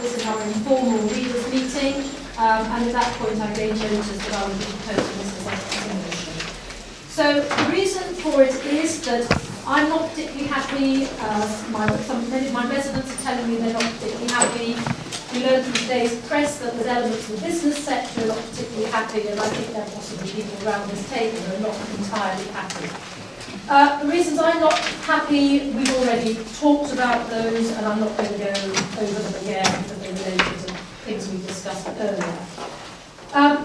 this is our informal readers meeting, and at that point I gave notice that I would be proposing this as a motion. So the reason for it is that I'm not particularly happy. Many of my residents are telling me they're not particularly happy. We learned from today's press that there's elements of the business sector who are not particularly happy, and I think there are possibly people around this table who are not entirely happy. The reasons I'm not happy, we've already talked about those, and I'm not going to go over them again because they're related to things we discussed earlier.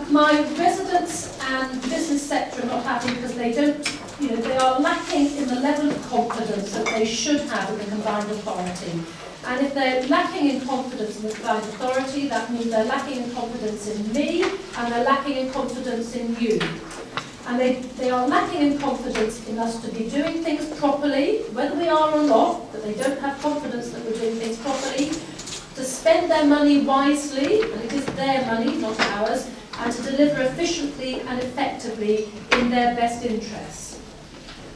My residents and business sector are not happy because they don't, they are lacking in the level of confidence that they should have in the combined authority. And if they're lacking in confidence in the combined authority, that means they're lacking in confidence in me, and they're lacking in confidence in you. And they are lacking in confidence in us to be doing things properly, whether we are or not, but they don't have confidence that we're doing things properly, to spend their money wisely, and it is their money, not ours, and to deliver efficiently and effectively in their best interests.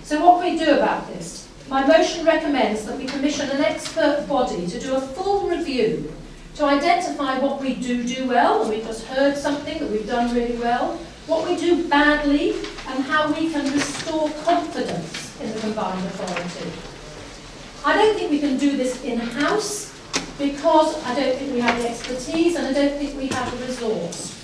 So what we do about this? My motion recommends that we commission an expert body to do a full review, to identify what we do well, and we've just heard something that we've done really well, what we do badly, and how we can restore confidence in the combined authority. I don't think we can do this in-house because I don't think we have the expertise and I don't think we have the resource.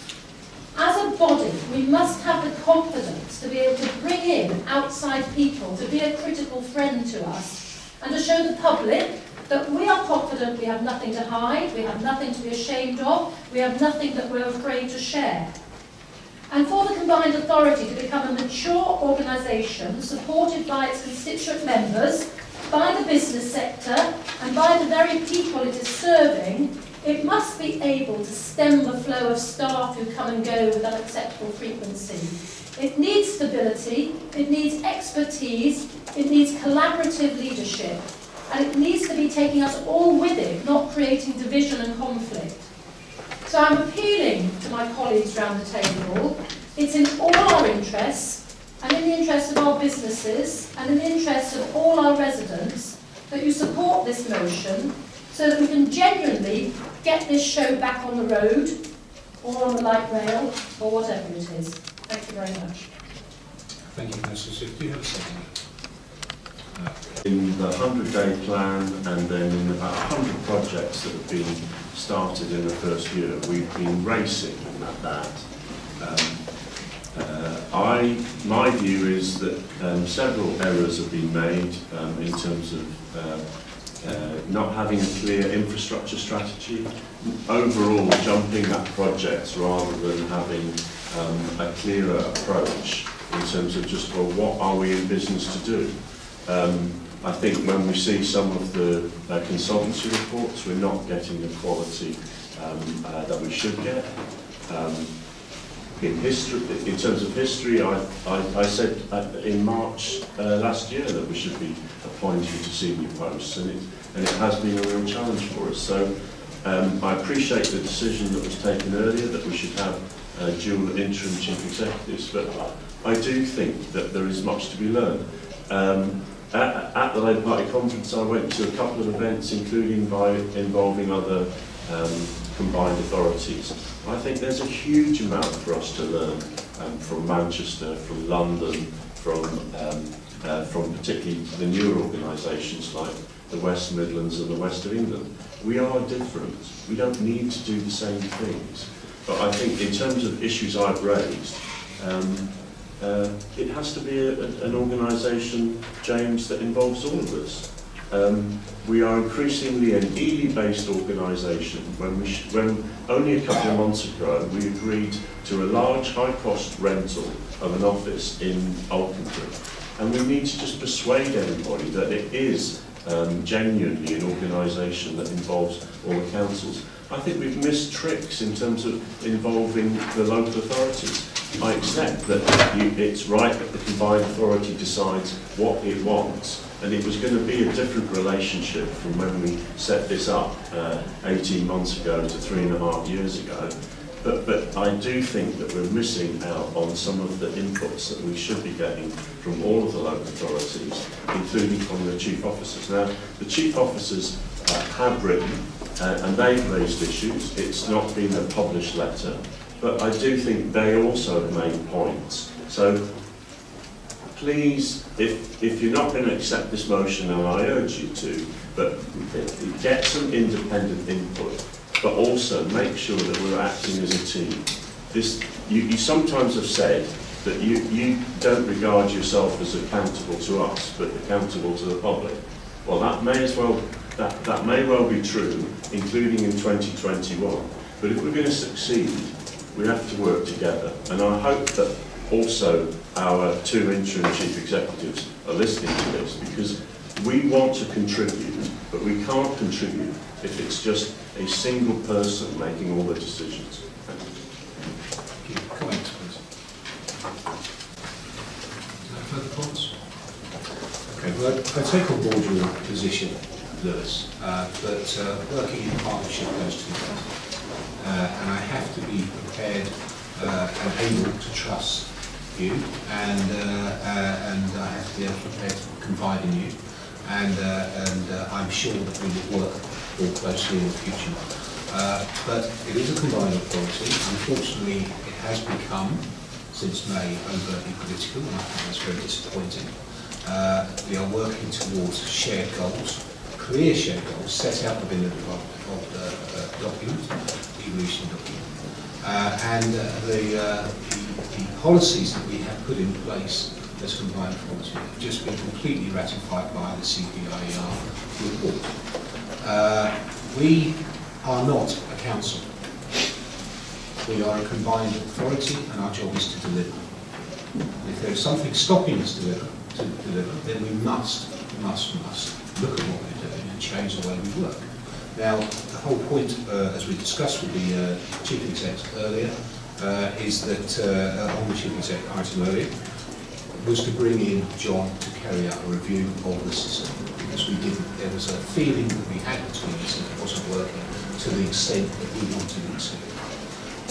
As a body, we must have the confidence to be able to bring in outside people, to be a critical friend to us, and to show the public that we are confident we have nothing to hide, we have nothing to be ashamed of, we have nothing that we're afraid to share. And for the combined authority to become a mature organisation supported by its constituent members, by the business sector and by the very people it is serving, it must be able to stem the flow of staff who come and go with unacceptable frequency. It needs stability, it needs expertise, it needs collaborative leadership, and it needs to be taking us all with it, not creating division and conflict. So I'm appealing to my colleagues around the table. It's in all our interests, and in the interests of our businesses, and in the interests of all our residents, that you support this motion so that we can genuinely get this show back on the road, or on the light rail, or whatever it is. Thank you very much. Thank you, Councillor Sept. Do you have a second? In the 100-day plan, and then in about 100 projects that have been started in the first year, we've been racing at that. My view is that several errors have been made in terms of not having a clear infrastructure strategy, overall jumping at projects rather than having a clearer approach in terms of just, well, what are we in business to do? I think when we see some of the consultancy reports, we're not getting the quality that we should get. In history, in terms of history, I said in March last year that we should be appointing to senior posts, and it has been a real challenge for us. So I appreciate the decision that was taken earlier that we should have dual interim chief executives, but I do think that there is much to be learned. At the Labour Party conference, I went to a couple of events, including involving other combined authorities. I think there's a huge amount for us to learn from Manchester, from London, from particularly the newer organisations like the West Midlands and the West of England. We are different. We don't need to do the same things. But I think in terms of issues I've raised, it has to be an organisation, James, that involves all of us. We are increasingly an Ely-based organisation. When only a couple of months ago we agreed to a large, high-cost rental of an office in Alconbury, and we need to just persuade everybody that it is genuinely an organisation that involves all the councils. I think we've missed tricks in terms of involving the local authorities. I accept that it's right that the combined authority decides what it wants, and it was going to be a different relationship from when we set this up 18 months ago to 3.5 years ago. But I do think that we're missing out on some of the inputs that we should be getting from all of the local authorities, including from the chief officers. Now, the chief officers have written and they've raised issues. It's not been a published letter, but I do think they also have made points. So please, if you're not going to accept this motion, and I urge you to, but get some independent input, but also make sure that we're acting as a team. You sometimes have said that you don't regard yourself as accountable to us, but accountable to the public. Well, that may well be true, including in 2021. But if we're going to succeed, we have to work together. And I hope that also our two interim chief executives are listening to this, because we want to contribute, but we can't contribute if it's just a single person making all the decisions. Thank you. Comments, please. Further comments? Okay, well, I take on board your position, Lewis, that working in partnership goes too far. And I have to be prepared and able to trust you, and I have to be prepared to confide in you, and I'm sure that we will work more closely in the future. But it is a combined authority. Unfortunately, it has become, since May, overtly political, and I think that's very disappointing. We are working towards shared goals, clear shared goals, set out within the document, the evolution document. And the policies that we have put in place as combined authority have just been completely ratified by the CPIER report. We are not a council. We are a combined authority, and our job is to deliver. If there is something stopping us to deliver, then we must look at what we're doing and change the way we work. Now, the whole point, as we discussed with the Chief Exec earlier, is that on the Chief Exec item earlier, was to bring in John to carry out a review of the system, because there was a feeling that we had between us that it wasn't working to the extent that we wanted it to.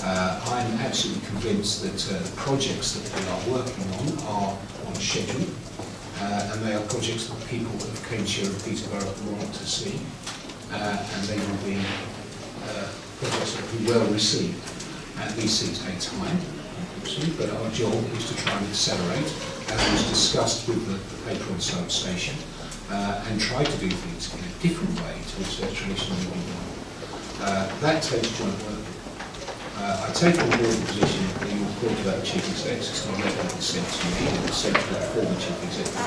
I'm absolutely convinced that the projects that we are working on are on schedule, and they are projects that people that the Cambridgeshire and Peterborough want to see. And they will be projects that will be well received. And these things take time, unfortunately, but our job is to try and accelerate, as was discussed with the Patron station, and try to do things in a different way to which they're traditionally been done. That takes joint work. I take on board the position that you talked about the Chief Exec. It's not letter that was sent to me, it was sent to the former Chief Executive.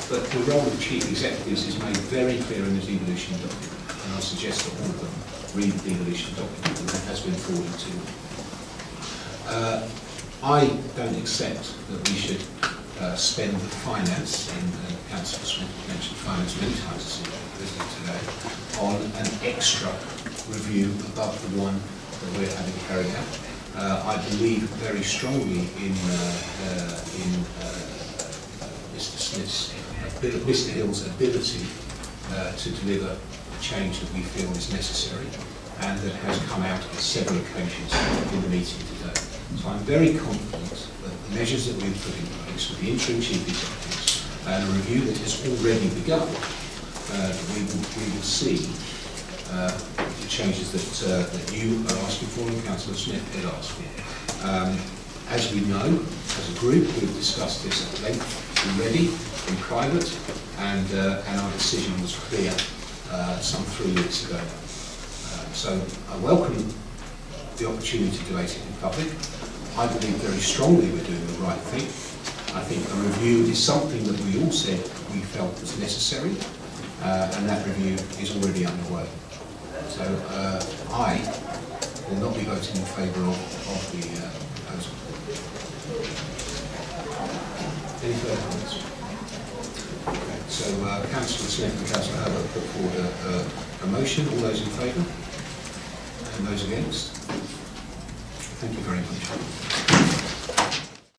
But the role of Chief Executives is made very clear in the devolution document, and I suggest that all of them read the devolution document, and that has been forwarded to them. I don't accept that we should spend the finance, and Councillor Smith mentioned finance many times today, on an extra review above the one that we're having carried out. I believe very strongly in Mr. Hill's ability to deliver the change that we feel is necessary, and that has come out on several occasions in the meeting today. So I'm very confident that the measures that we've put in place with the interim chief executives and a review that has already begun, we will see the changes that you are asking for and Councillor Smith had asked for. As we know, as a group, we've discussed this at length already in private, and our decision was clear some 3 weeks ago. So I welcome the opportunity to debate it in public. I believe very strongly we're doing the right thing. I think a review is something that we all said we felt was necessary, and that review is already underway. So I will not be voting in favour of the proposal. Any further comments? Okay, so Councillor Smith and Councillor Herbert put forward a motion. All those in favour? And those against? Thank you very much.